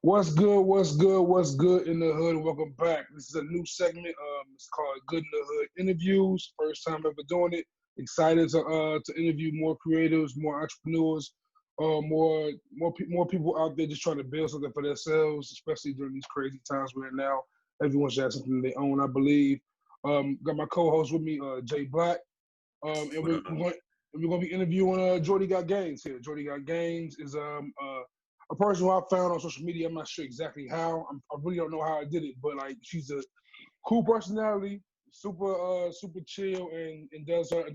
What's good? What's good? What's good in the hood? Welcome back. This is a new segment. It's called Good in the Hood Interviews. First time ever doing it. Excited to interview more creatives, more entrepreneurs, more people out there just trying to build something for themselves, especially during these crazy times we're in now. Everyone should have something they own, I believe. Got my co-host with me, Jay Black, and What we're, up? we're going we're going to be interviewing Jordy Got Games here. Jordy Got Games is a person who I found on social media. I'm not sure exactly how. I really don't know how I did it, but like she's a cool personality, super chill, and does her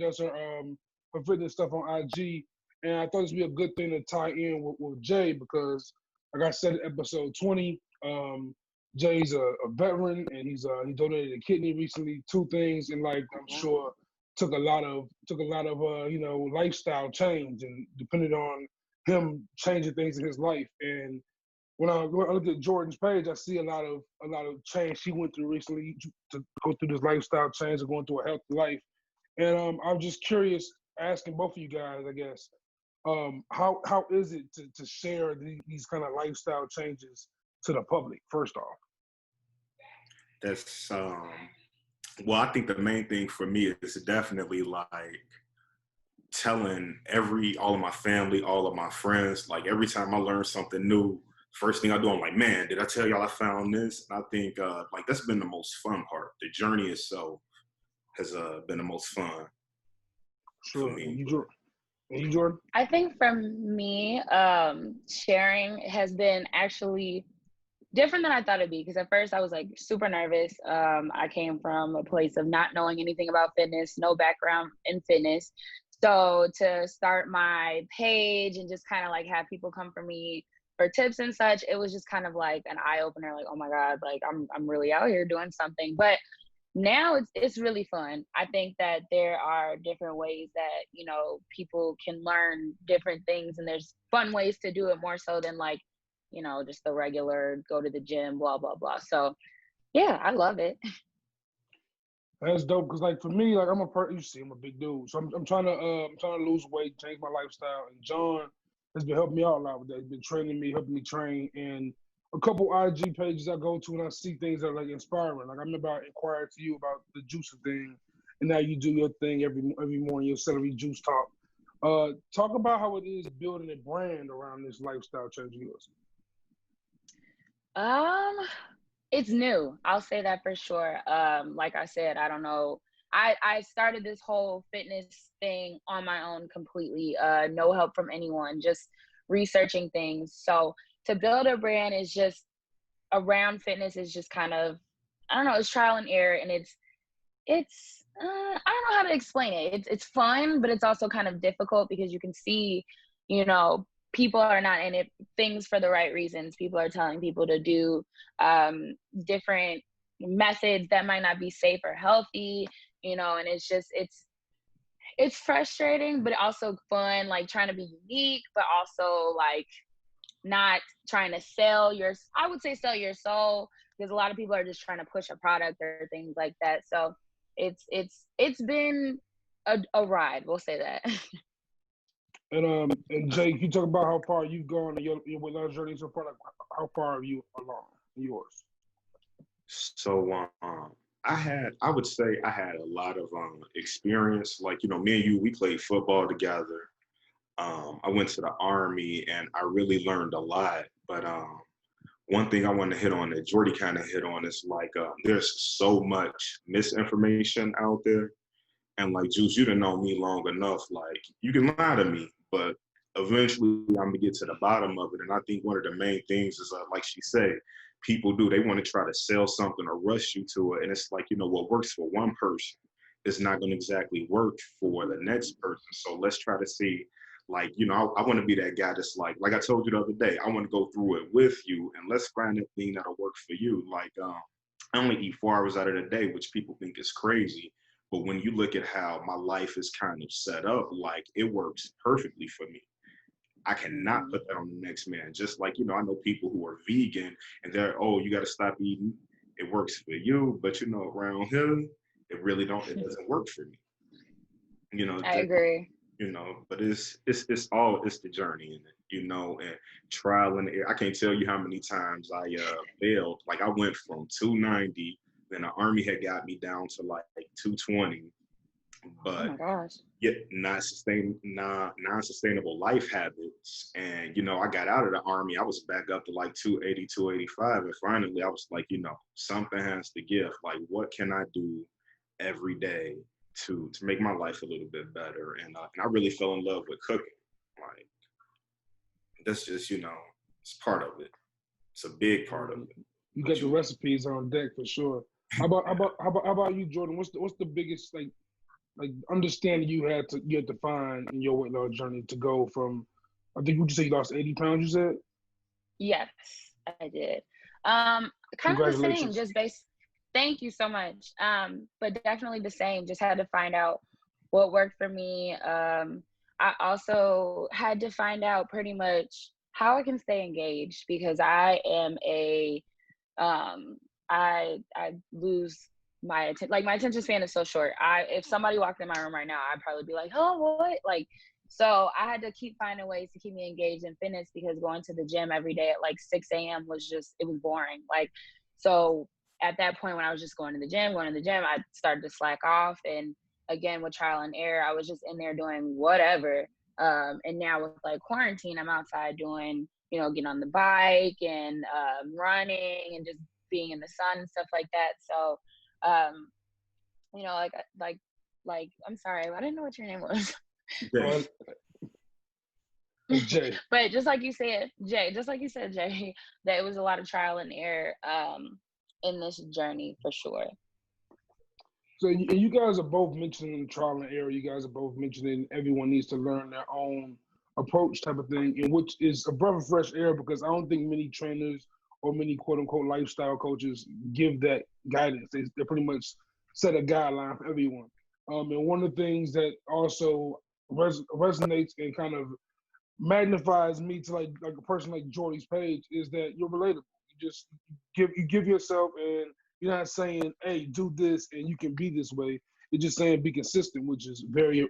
fitness stuff on IG. And I thought this would be a good thing to tie in with Jay because, like I said, in episode 20, Jay's a veteran and he donated a kidney recently. Two things, and like I'm sure took a lot of lifestyle change and depended on him changing things in his life. And when I look at Jordan's page, I see a lot of change she went through recently to go through this lifestyle change and going through a healthy life. And I'm just curious, asking both of you guys, I guess, how is it to share these kind of lifestyle changes to the public? First off, That's well, I think the main thing for me is definitely like telling all of my family, all of my friends, like every time I learn something new, first thing I do, I'm like, man, did I tell y'all I found this? And I think like that's been the most fun part. The journey itself has been the most fun for sure. me. And you, Jordan? I think for me, sharing has been actually different than I thought it'd be. Because at first I was like super nervous. I came from a place of not knowing anything about fitness, no background in fitness. So to start my page and just kind of like have people come for me for tips and such, it was just kind of like an eye opener. Like, oh my God, like I'm really out here doing something. But now it's really fun. I think that there are different ways that, people can learn different things, and there's fun ways to do it more so than like, just the regular go to the gym, blah, blah, blah. So yeah, I love it. That's dope because, like, for me, like you see, I'm a big dude, so I'm trying to lose weight, change my lifestyle. And John has been helping me out a lot with that. He's been training me, helping me train, and a couple IG pages I go to and I see things that are like inspiring. Like I remember I inquired to you about the juicing thing, and now you do your thing every morning, your celery juice talk. Talk about how it is building a brand around this lifestyle change of yours. Um, it's new. I'll say that for sure. Like I said, I don't know. I started this whole fitness thing on my own completely. No help from anyone, just researching things. So to build a brand is just around fitness is just kind of, I don't know, it's trial and error, and it's I don't know how to explain it. It's fun, but it's also kind of difficult because you can see, you know, people are not in it things for the right reasons. People are telling people to do different methods that might not be safe or healthy, and it's frustrating, but also fun, like trying to be unique, but also like not trying to I would say sell your soul, because a lot of people are just trying to push a product or things like that. So it's been a ride, we'll say that. And Jake, you talk about how far you've gone in your weight loss journey so far. Like, how far are you along in yours? So I would say I had a lot of experience. Like, me and you, we played football together. I went to the Army and I really learned a lot. But one thing I want to hit on that Jordy kind of hit on is like there's so much misinformation out there. And like, Juice, you didn't know me long enough. Like, you can lie to me, but eventually I'm gonna get to the bottom of it. And I think one of the main things is, like she said, people they want to try to sell something or rush you to it. And it's like, what works for one person is not going to exactly work for the next person. So let's try to see, like, I want to be that guy that's like I told you the other day, I want to go through it with you and let's find that thing that'll work for you. Like, I only eat 4 hours out of the day, which people think is crazy. But when you look at how my life is kind of set up, like it works perfectly for me. I cannot put that on the next man. Just like, I know people who are vegan and they're, oh, you got to stop eating. It works for you. But, around him, it doesn't work for me. I agree. you know, but it's the journey in it, you know, and trial and error. I can't tell you how many times I failed. Like I went from 290, then the army had got me down to like 220, Oh but my gosh. yet non-sustainable life habits. And, you know, I got out of the army, I was back up to like 280, 285. And finally I was like, you know, something has to give. Like, what can I do every day to make my life a little bit better? And I really fell in love with cooking. Like, that's just, you know, it's part of it. It's a big part of it. You got the recipes on deck for sure. How about you, Jordan? What's the biggest like understanding you had to find in your weight loss journey to go from, I think, would you say you lost 80 pounds, you said? Yes, I did. Kind of the same, Congratulations. just based. Thank you so much. But definitely the same. Just had to find out what worked for me. I also had to find out pretty much how I can stay engaged because I am I lose my attention. Like my attention span is so short. If somebody walked in my room right now, I'd probably be like, "Oh, what?" Like, so I had to keep finding ways to keep me engaged in fitness because going to the gym every day at like 6 a.m. it was boring. Like, so at that point when I was just going to the gym, I started to slack off. And again, with trial and error, I was just in there doing whatever. And now with like quarantine, I'm outside doing, getting on the bike and running and just being in the sun and stuff like that. So, um, like, I'm sorry, I didn't know what your name was. Jay. But just like you said, Jay, that it was a lot of trial and error in this journey for sure. So you guys are both mentioning trial and error. You guys are both mentioning everyone needs to learn their own approach type of thing, and which is a breath of fresh air because I don't think many trainers or many quote unquote lifestyle coaches give that guidance. They pretty much set a guideline for everyone. And one of the things that also resonates and kind of magnifies me to like a person like Jordy's page is that you're relatable. You give yourself, and you're not saying, hey, do this and you can be this way. You're just saying be consistent, which is very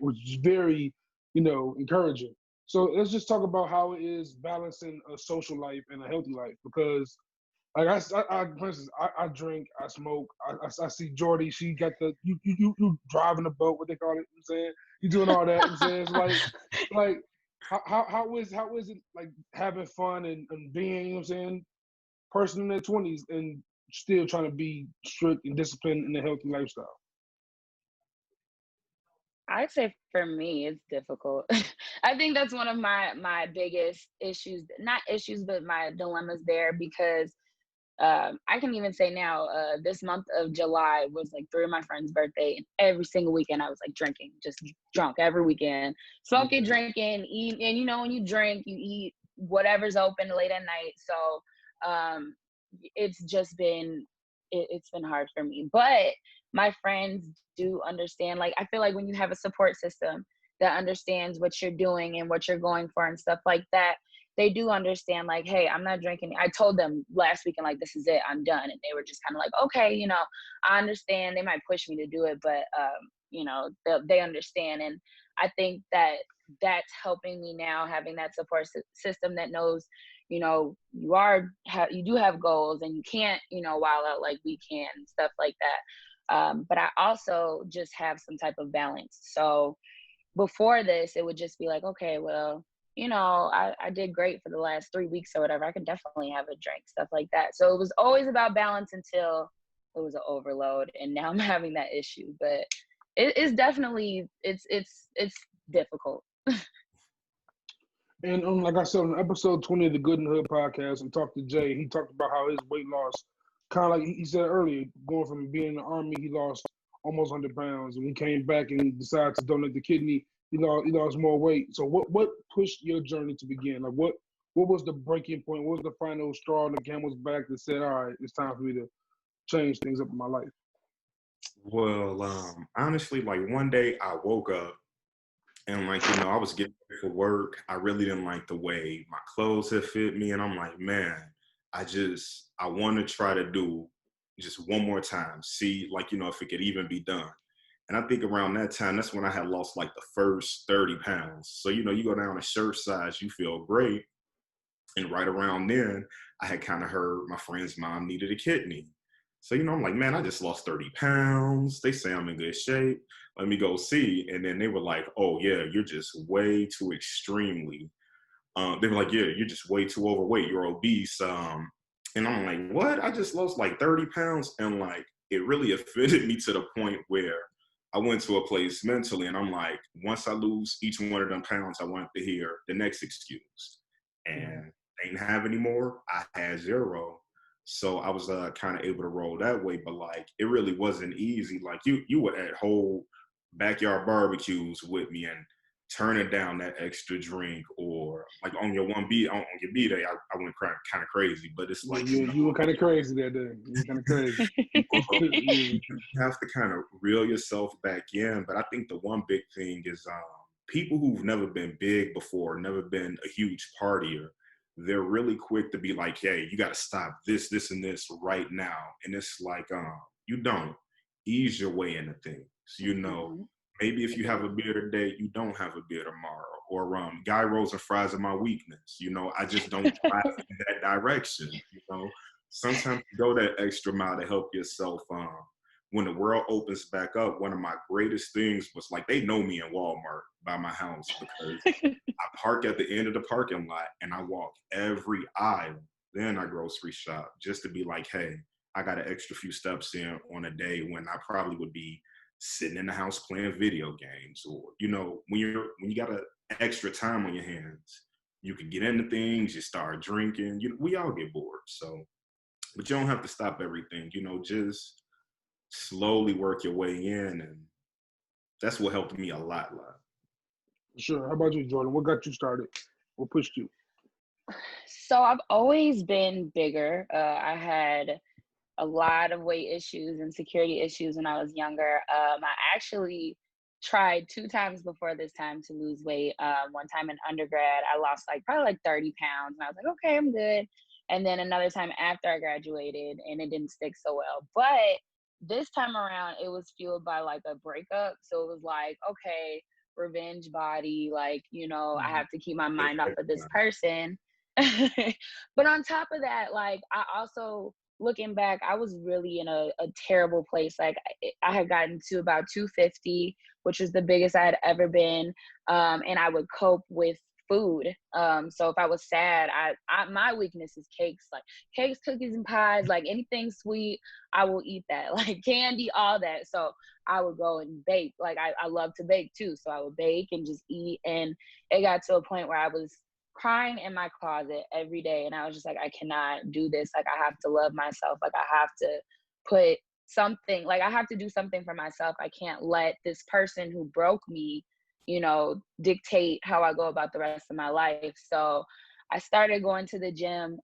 encouraging. So let's just talk about how it is balancing a social life and a healthy life because like for instance, I drink, I smoke. I see Jordy. She got you driving a boat, what they call it. I'm saying you doing all that. I'm saying it's like how is it like having fun and being, you know what I'm saying, person in their 20s and still trying to be strict and disciplined in a healthy lifestyle? I'd say for me, it's difficult. I think that's one of my biggest issues, not issues, but my dilemmas there because I can even say now, this month of July was like 3 of my friends' birthday, and every single weekend I was like drinking, just drunk every weekend, smoking, drinking, eat, and when you drink, you eat whatever's open late at night. So it's just been it's been hard for me, but my friends do understand. Like I feel like when you have a support system that understands what you're doing and what you're going for and stuff like that, they do understand, like, hey, I'm not drinking. I told them last weekend, like, this is it, I'm done. And they were just kind of like, okay, I understand. They might push me to do it, but, they understand. And I think that that's helping me now, having that support system that knows, you do have goals and you can't, wild out like we can and stuff like that. But I also just have some type of balance. So before this, it would just be like, okay, well, I did great for the last 3 weeks or whatever. I could definitely have a drink, stuff like that. So it was always about balance until it was an overload. And now I'm having that issue, but it's definitely, it's difficult. And like I said, on episode 20 of the Good and Hood podcast, and talked to Jay, he talked about how his weight loss, kind of like he said earlier, going from being in the Army, he lost almost 100 pounds. And he came back and decided to donate the kidney, he lost more weight. So what pushed your journey to begin? Like what was the breaking point? What was the final straw on the camel's back that said, all right, it's time for me to change things up in my life? Well, honestly, like one day I woke up and I was getting ready for work. I really didn't like the way my clothes had fit me. And I'm like, man, I want to try to do just one more time. See, if it could even be done. And I think around that time, that's when I had lost like the first 30 pounds. So, you know, you go down a shirt size, you feel great. And right around then, I had kind of heard my friend's mom needed a kidney. So, you know, I'm like, man, I just lost 30 pounds. They say I'm in good shape. Let me go see. And then they were like, oh, yeah, you're just way too extremely. They were like, yeah, you're just way too overweight. You're obese. And I'm like, what? I just lost like 30 pounds. And like, it really offended me to the point where I went to a place mentally and I'm like, once I lose each one of them pounds, I want to hear the next excuse. And they didn't have any more. I had zero. So I was kind of able to roll that way, but like it really wasn't easy. Like you were at whole backyard barbecues with me and turning down that extra drink, or like on your on your B day, I went kind of crazy. But it's like You were kind of crazy that day. You were kind of crazy. you have to kind of reel yourself back in. But I think the one big thing is people who've never been big before, never been a huge partier, they're really quick to be like, hey, you got to stop this, and this right now. And it's like, you don't ease your way into things. You know, maybe if you have a beer today, you don't have a beer tomorrow. Or guy rolls and fries are my weakness. You know, I just don't drive in that direction. You know, sometimes you go that extra mile to help yourself. When the world opens back up, one of my greatest things was like, they know me in Walmart by my house because I park at the end of the parking lot and I walk every aisle. Then I grocery shop just to be like, hey, I got an extra few steps in on a day when I probably would be sitting in the house playing video games. Or, you know, when you got an extra time on your hands, you can get into things, you start drinking. We all get bored. So, but you don't have to stop everything, you know, just slowly work your way in. And that's what helped me a lot. Sure. How about you, Jordan? What got you started? What pushed you? So I've always been bigger. I had a lot of weight issues and security issues when I was younger. I actually tried 2 times before this time to lose weight. One time in undergrad, I lost probably 30 pounds, and I was like, okay, I'm good. And then another time after I graduated, and it didn't stick so well. But this time around, it was fueled by a breakup. So it was like, okay, revenge body, I have to keep my mind off of this person. But on top of that, I also, looking back, I was really in a terrible place. I had gotten to about 250, which was the biggest I had ever been. And I would cope with food. So if I was sad, my weakness is cakes, cakes, cookies, and pies, anything sweet, I will eat that, candy, all that. So I would go and bake. I love to bake too. So I would bake and just eat. And it got to a point where I was crying in my closet every day, and I was just like, I cannot do this. I have to love myself. I have to put something, I have to do something for myself. I can't let this person who broke me, dictate how I go about the rest of my life. So I started going to the gym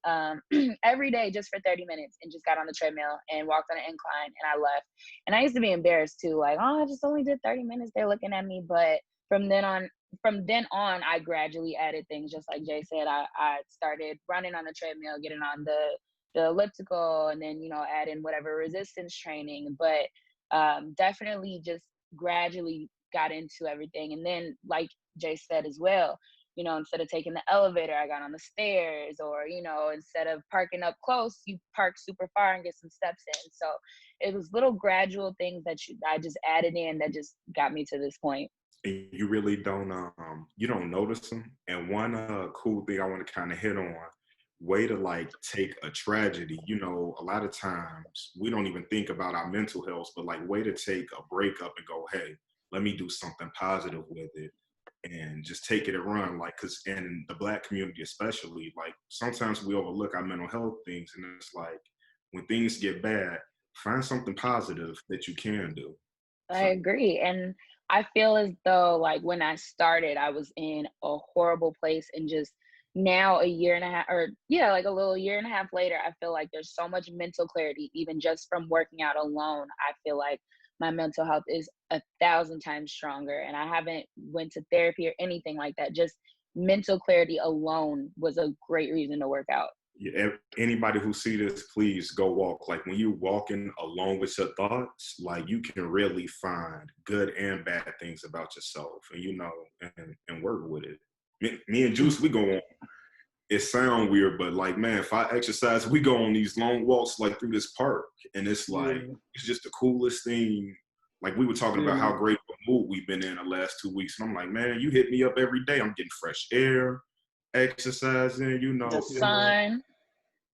every day just for 30 minutes, and just got on the treadmill and walked on an incline, and I left. And I used to be embarrassed too, oh, I just only did 30 minutes, they're looking at me. But from then on, I gradually added things. Just like Jay said, I started running on the treadmill, getting on the elliptical, and then, add in whatever resistance training. But definitely just gradually got into everything. And then, like Jay said as well, instead of taking the elevator, I got on the stairs. Or, instead of parking up close, you park super far and get some steps in. So it was little gradual things that I just added in that just got me to this point. And you really don't you don't notice them. And one cool thing I want to kind of hit on, way to take a tragedy, a lot of times we don't even think about our mental health, but way to take a breakup and go, hey, let me do something positive with it, and just take it and run. Because in the Black community especially, sometimes we overlook our mental health things, and it's when things get bad, find something positive that you can do. I agree. And I feel as though when I started, I was in a horrible place, and just now, a year and a half, or a little year and a half later, I feel like there's so much mental clarity, even just from working out alone. I feel like my mental health is 1,000 times stronger, and I haven't went to therapy or anything like that. Just mental clarity alone was a great reason to work out. Anybody who see this, please go walk. Like when you're walking alone with your thoughts, like you can really find good and bad things about yourself, and and work with it. Me and Juice, we go on. It sound weird, but like, man, if I exercise, we go on these long walks like through this park, and it's like it's just the coolest thing. Like we were talking about how great of a mood we've been in the last 2 weeks, and I'm like, man, you hit me up every day. I'm getting fresh air, exercising, the sun.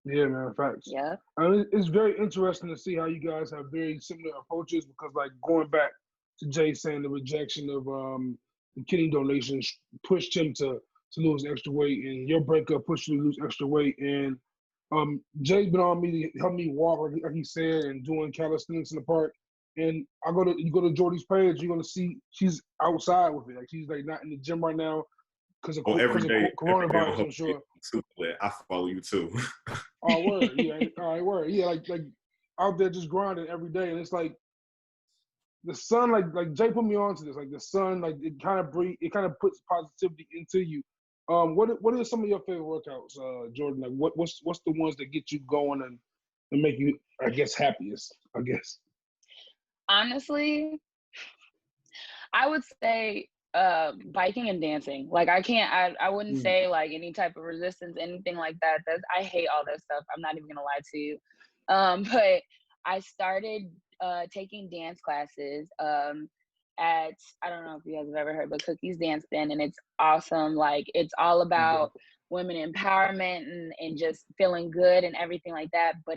Yeah, man, facts. Yeah. I mean, it's very interesting to see how you guys have very similar approaches because, like, going back to Jay saying the rejection of the kidney donations pushed him to lose extra weight, and your breakup pushed you to lose extra weight. And Jay's been on me to help me walk, like he said, and doing calisthenics in the park. And you go to Jordy's page, you're gonna see she's outside with it. Like she's like not in the gym right now because of coronavirus. I'm sure. I follow you too. Oh, word, yeah, all right, word, yeah, like out there just grinding every day, and it's like the sun, like Jay put me on to this, like the sun, like it kind of puts positivity into you. What are some of your favorite workouts, Jordan? Like what's the ones that get you going and make you, I guess, happiest? I guess. Honestly, I would say biking and dancing. Like I wouldn't say like any type of resistance, anything like that. I hate all that stuff. I'm not even gonna lie to you. But I started taking dance classes at, I don't know if you guys have ever heard, but Cookie's Dance Band, and it's awesome. Like it's all about women empowerment and just feeling good and everything like that. But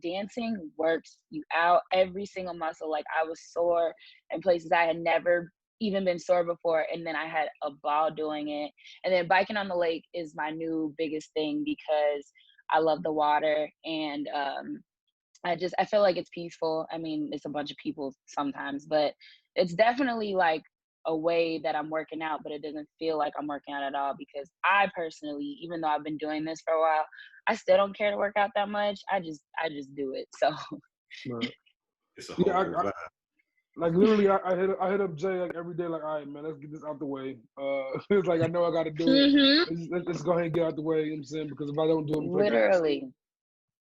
dancing works you out, every single muscle. Like I was sore in places I had never even been sore before, and then I had a ball doing it. And then biking on the lake is my new biggest thing because I love the water, and I feel like it's peaceful. I mean, it's a bunch of people sometimes, but it's definitely like a way that I'm working out, but it doesn't feel like I'm working out at all because I personally, even though I've been doing this for a while, I still don't care to work out that much. I just do it. So it's a whole vibe. Like literally, I hit up Jay like every day. Like, all right, man, let's get this out the way. It's like I know I got to do it. Let's go ahead and get out the way. You know what I'm saying? Because if I don't do it, literally,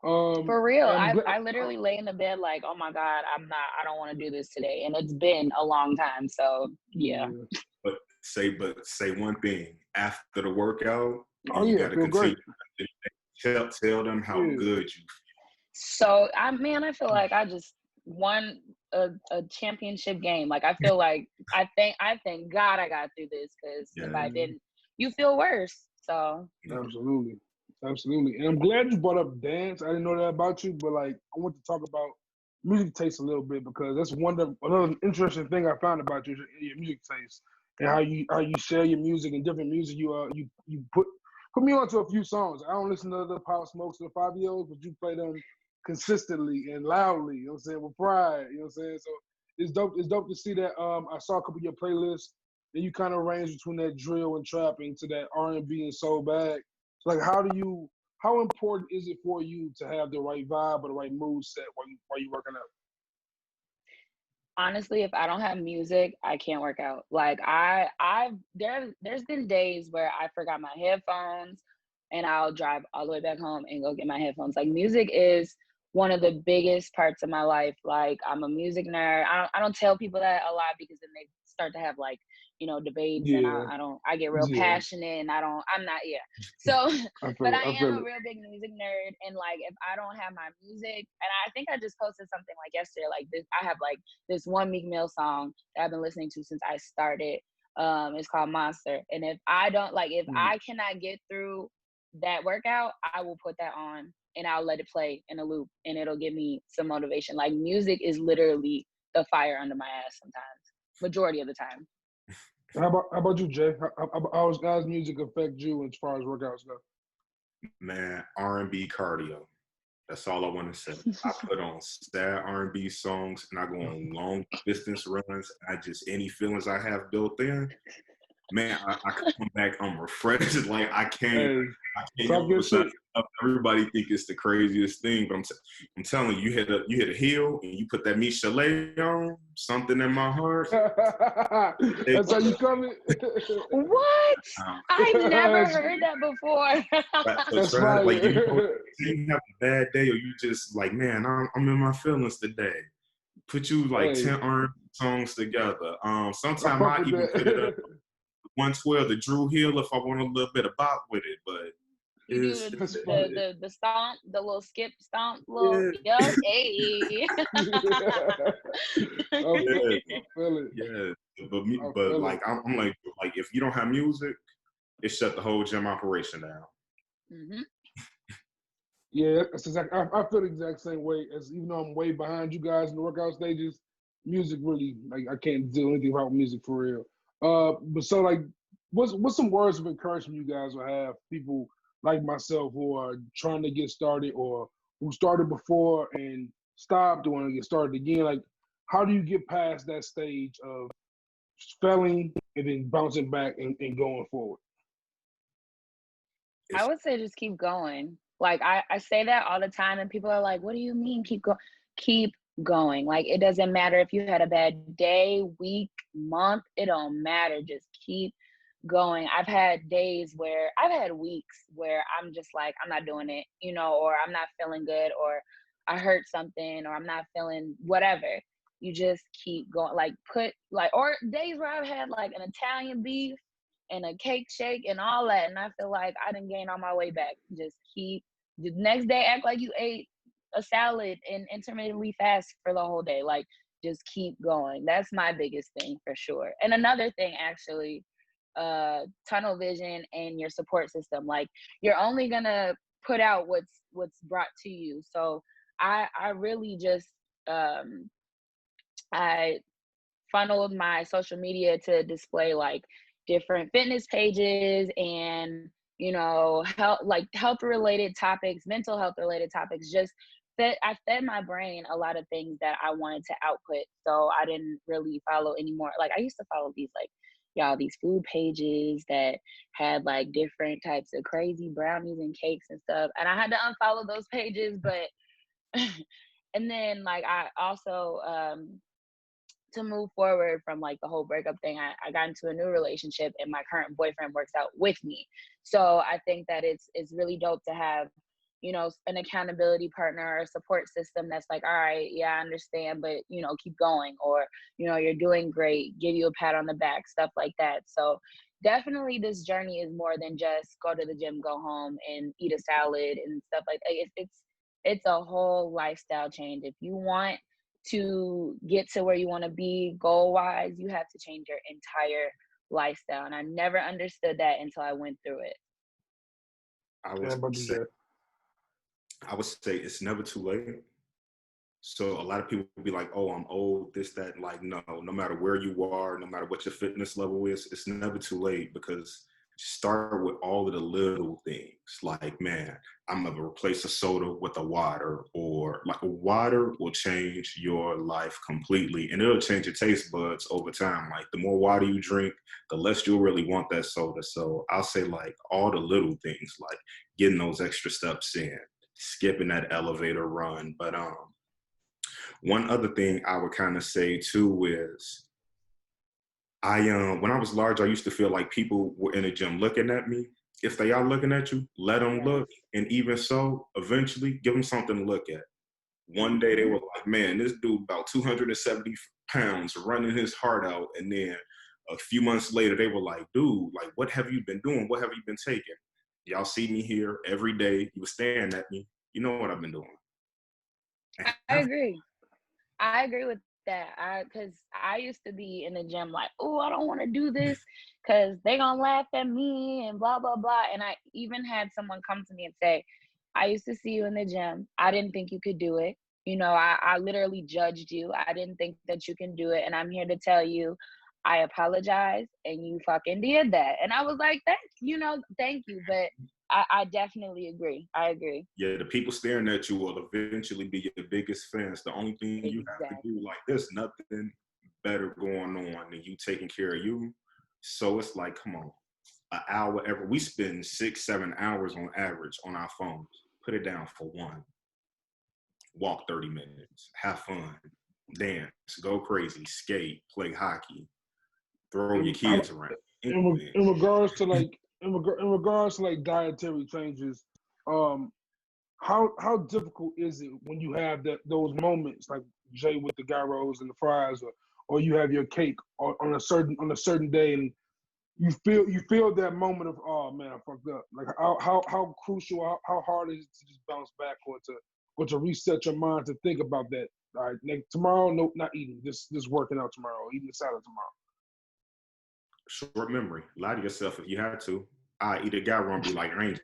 for real, I literally lay in the bed like, oh my God, I don't want to do this today, and it's been a long time. So yeah. But say one thing after the workout. You gotta continue. Tell them how good you feel. So I feel like I just won a championship game. Like I feel like I thank God I got through this because if I didn't, you feel worse. So absolutely. And I'm glad you brought up dance. I didn't know that about you, but like I want to talk about music taste a little bit because that's another interesting thing I found about you, your music taste and how you share your music and different music. You put me onto a few songs. I don't listen to the Pop Smokes or the 5-year-olds, but you play them consistently and loudly, you know what I'm saying, with pride, you know what I'm saying? So it's dope to see that. I saw a couple of your playlists and you kind of range between that drill and trap into that R&B and soul bag. So like how important is it for you to have the right vibe or the right mood set while you working out? Honestly, if I don't have music, I can't work out. Like there's been days where I forgot my headphones and I'll drive all the way back home and go get my headphones. Like music is one of the biggest parts of my life. Like I'm a music nerd. I don't tell people that a lot because then they start to have like, debates and I get real passionate and I'm not. So, but I am a real big music nerd. And like, if I don't have my music, and I think I just posted something like yesterday, like this, I have like this one Meek Mill song that I've been listening to since I started. It's called Monster. And if I don't I cannot get through that workout, I will put that on and I'll let it play in a loop and it'll give me some motivation. Like music is literally the fire under my ass sometimes, majority of the time. How about you, Jay? How does music affect you as far as workouts go? Man, R&B cardio. That's all I want to say. I put on sad R&B songs and I go on long distance runs. Any feelings I have built in, man, I come back, I'm refreshed. Like Hey, I can't talk your emphasize shit. enough. Everybody think it's the craziest thing, but I'm telling you, you hit a heel and you put that meat chalet on, something in my heart. That's how you coming. What? I never that's, heard that before. So that's try like fire. you have a bad day or you just like, man, I'm in my feelings today. Put you like Hey, 10 R&B songs together. I Sometimes fuck I with even put it up that. 112, the Drew Hill, if I want a little bit of bop with it. But You do it's That's the, funny. the the stomp, the little skip stomp, little yeah, yup, hey. yeah, I feel it. yeah. I But feel it. like I'm like if you don't have music, it shut the whole gym operation down. Hmm. Yeah, that's exactly. I feel the exact same way. As even though I'm way behind you guys in the workout stages, music really like I can't do anything about music for real. But so like, what's some words of encouragement you guys will have people like myself who are trying to get started or who started before and stopped or want to get started again? Like, how do you get past that stage of failing and then bouncing back and going forward? I It's would say just keep going. Like I say that all the time and people are like, what do you mean keep going? Keep going. Like it doesn't matter if you had a bad day, week, month, it don't matter. Just keep going. I've had weeks where I'm just like, I'm not doing it, or I'm not feeling good, or I hurt something, or I'm not feeling whatever. You just keep going. Like or days where I've had like an Italian beef and a cake shake and all that. And I feel like I didn't gain on my way back. Just keep the next day, act like you ate a salad and intermittently fast for the whole day. Like just keep going. That's my biggest thing for sure. And another thing actually, tunnel vision and your support system. Like you're only gonna put out what's brought to you. So I really just I funneled my social media to display like different fitness pages and health related topics, mental health related topics. Just I fed my brain a lot of things that I wanted to output, so I didn't really follow anymore. Like I used to follow these food pages that had like different types of crazy brownies and cakes and stuff, and I had to unfollow those pages. But and then like I also to move forward from like the whole breakup thing, I got into a new relationship and my current boyfriend works out with me. So I think that it's really dope to have, an accountability partner or a support system that's like, all right, yeah, I understand, but keep going, or, you're doing great, give you a pat on the back, stuff like that. So definitely this journey is more than just go to the gym, go home and eat a salad and stuff like that. It's a whole lifestyle change. If you want to get to where you want to be goal wise, you have to change your entire lifestyle. And I never understood that until I went through it. I Yeah, would about say that. I would say it's never too late. So a lot of people will be like, oh, I'm old, this, that. Like, no matter where you are, no matter what your fitness level is, it's never too late because start with all of the little things. Like, man, I'm going to replace a soda with a water, or like a water will change your life completely and it'll change your taste buds over time. Like the more water you drink, the less you'll really want that soda. So I'll say like all the little things, like getting those extra steps in, skipping that elevator run. But one other thing I would kind of say too is when I was large, I used to feel like people were in the gym looking at me. If they are looking at you, let them Yes. look. And even so, eventually give them something to look at. One day they Hmm. were like, man, this dude about 270 pounds running his heart out. And then a few months later, they were like, dude, like, what have you been doing? What have you been taking? Y'all see me here every day. You were staring at me. You know what I've been doing. I agree. I agree with that. Because I used to be in the gym like, oh, I don't want to do this because they gonna laugh at me and blah blah blah. And I even had someone come to me and say, I used to see you in the gym. I didn't think you could do it. I literally judged you. I didn't think that you can do it. And I'm here to tell you, I apologize and you fucking did that. And I was like, thank you. But I definitely agree. I agree. Yeah, the people staring at you will eventually be your biggest fans. The only thing you have to do, Exactly. like, there's nothing better going on than you taking care of you. So it's like, come on, an hour every. We spend 6-7 hours on average on our phones. Put it down for one. Walk 30 minutes. Have fun. Dance. Go crazy. Skate. Play hockey. Throw your kids around. In regards to like dietary changes, how difficult is it when you have those moments like Jay with the gyros and the fries, or you have your cake on a certain day, and you feel that moment of, oh man, I fucked up. Like how crucial, how hard is it to just bounce back, or to reset your mind to think about that. All right, like tomorrow, no, not eating, just working out tomorrow, eating a salad tomorrow. Short memory. Lie to yourself if you had to. I eat a gyro and be like, I ain't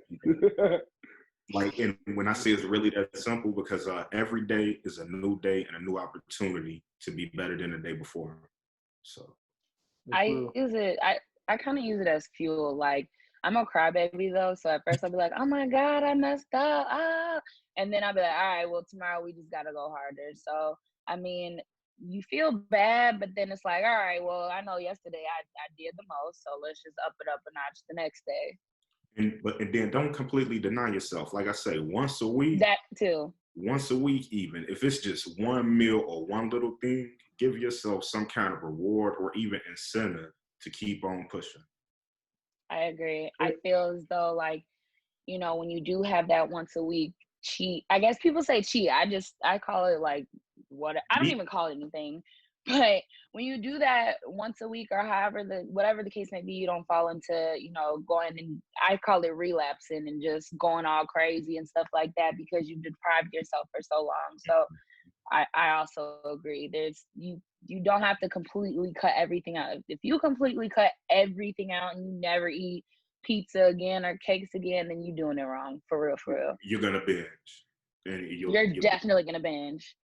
like, and when I say it's really that simple, because every day is a new day and a new opportunity to be better than the day before. So I use it. I kind of use it as fuel. Like, I'm a crybaby though, so at first I'll be like, "Oh my God, I messed up," and then I'll be like, "All right, well tomorrow we just gotta go harder." So I mean, you feel bad, but then it's like, all right, well I know yesterday I did the most, so let's just up it up a notch the next day. And then don't completely deny yourself. Like I say, once a week. That too. Once a week, even if it's just one meal or one little thing, give yourself some kind of reward or even incentive to keep on pushing. I agree. I feel as though, like, when you do have that once a week cheat, I guess people say cheat. I call it like I don't even call it anything. But when you do that once a week or whatever the case may be, you don't fall into, going, and I call it relapsing and just going all crazy and stuff like that, because you've deprived yourself for so long. So I also agree. You don't have to completely cut everything out. If you completely cut everything out and you never eat pizza again or cakes again, then you're doing it wrong. For real, for real. You're gonna binge. And you're definitely gonna binge.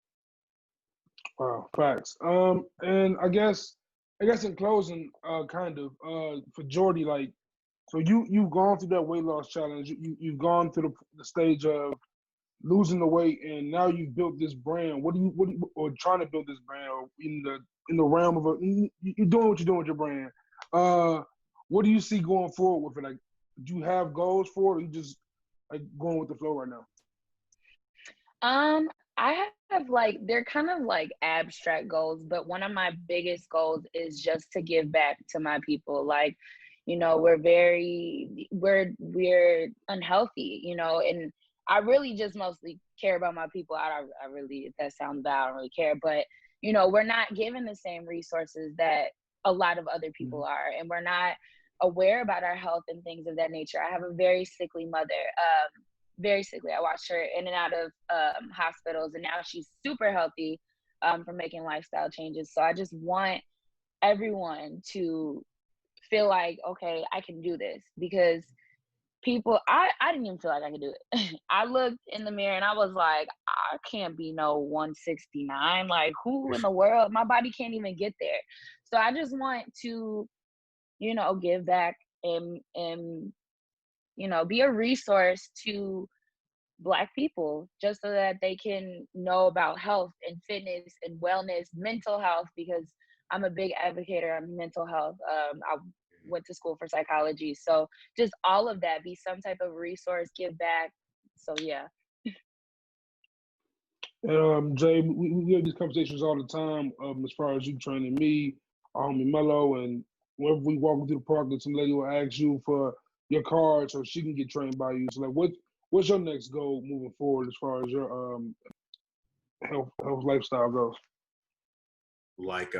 Wow, facts. And I guess in closing, for Jordy, like, so you've gone through that weight loss challenge. You've gone through the stage of losing the weight, and now you've built this brand. What do you or trying to build this brand, or in the realm of you're doing what you're doing with your brand. What do you see going forward with it? Like, do you have goals for it, or you just like going with the flow right now? I have they're kind of like abstract goals, but one of my biggest goals is just to give back to my people. Like, we're unhealthy, and I really just mostly care about my people. I really, if that sounds bad, I don't really care, but we're not given the same resources that a lot of other people are, and we're not aware about our health and things of that nature. I have a very sickly mother. Very sickly. I watched her in and out of hospitals, and now she's super healthy from making lifestyle changes. So I just want everyone to feel like, okay, I can do this, because people, I didn't even feel like I could do it. I looked in the mirror and I was like, I can't be no 169. Like, who in the world? My body can't even get there. So I just want to, give back and be a resource to Black people, just so that they can know about health and fitness and wellness, mental health, because I'm a big advocate on mental health. I went to school for psychology. So just all of that, be some type of resource, give back. So yeah. Jay, we have these conversations all the time, as far as you training me, homie Mello, and whenever we walk through the park, some lady will ask you for your card so she can get trained by you. So like, what's your next goal moving forward as far as your health lifestyle goes? Like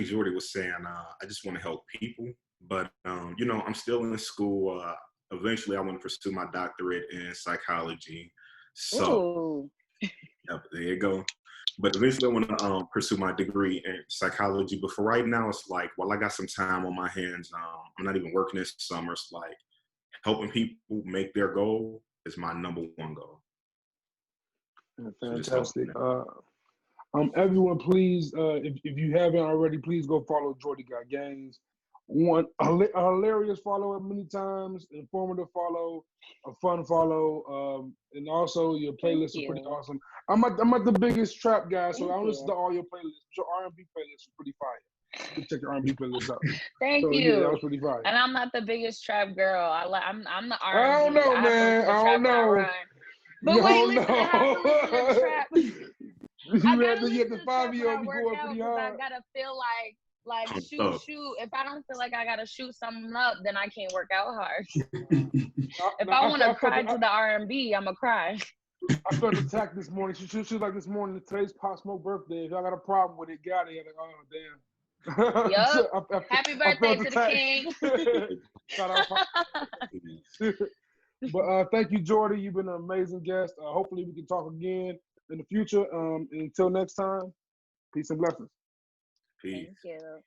Jordy was saying, I just want to help people, but I'm still in school. Eventually, I want to pursue my doctorate in psychology. So, yep, there you go. But eventually, I want to pursue my degree in psychology. But for right now, it's like, while I got some time on my hands, I'm not even working this summer. It's like helping people make their goal is my number one goal. Fantastic. Everyone, please, if you haven't already, please go follow Jordy Got Games. A hilarious follow many times, informative follow, a fun follow, and also your playlists are pretty awesome. I'm not the biggest trap guy, so I don't listen to all your playlists. Your R&B playlists are pretty fire. You check your R&B playlist out. Thank So you. yeah, that was pretty fire. And I'm not the biggest trap girl. I'm the R&B. I don't know, man. I don't know. But wait, listen, I have to listen to trap. I gotta listen to trap when I work out because I gotta feel like shoot. If I don't feel like I gotta shoot something up, then I can't work out hard. If I want to cry to the R&B, I'ma cry. I felt attacked this morning. She was like this morning. Today's Pop Smoke birthday. If y'all got a problem with it, get out of here. Like, oh damn. Yup. Happy birthday to the king. Shout out. But thank you, Jordy. You've been an amazing guest. Hopefully we can talk again in the future. Until next time, peace and blessings. Peace. Thank you.